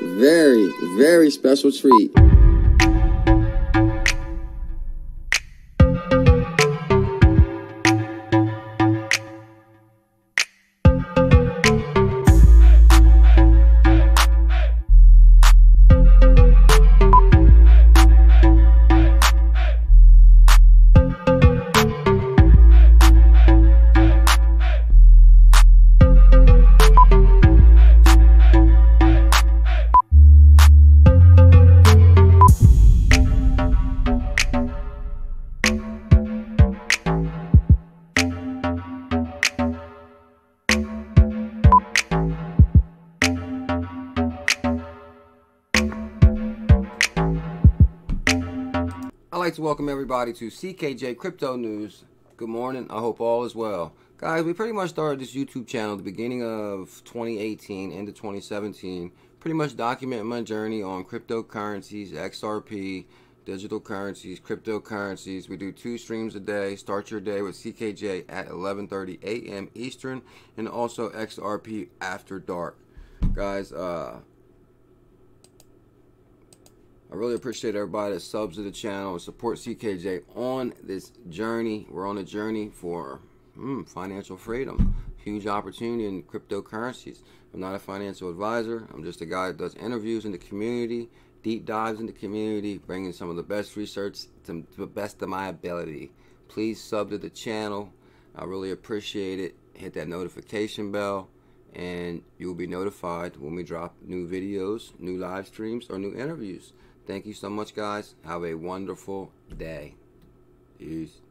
very, very special treat. I'd like to welcome everybody to CKJ Crypto News. Good morning. I hope all is well. Guys, we pretty much started this YouTube channel at the beginning of 2018 into 2017. Pretty much documenting my journey on cryptocurrencies, XRP, digital currencies, cryptocurrencies. We do 2 streams a day. Start your day with CKJ at 11:30 a.m. Eastern, and also XRP After Dark. Guys, I really appreciate everybody that subs to the channel and support CKJ on this journey. We're on a journey for financial freedom. Huge opportunity in cryptocurrencies. I'm not a financial advisor. I'm just a guy that does interviews in the community, deep dives in the community, bringing some of the best research to the best of my ability. Please sub to the channel. I really appreciate it. Hit that notification bell, and you'll be notified when we drop new videos, new live streams, or new interviews. Thank you so much, guys. Have a wonderful day. Peace.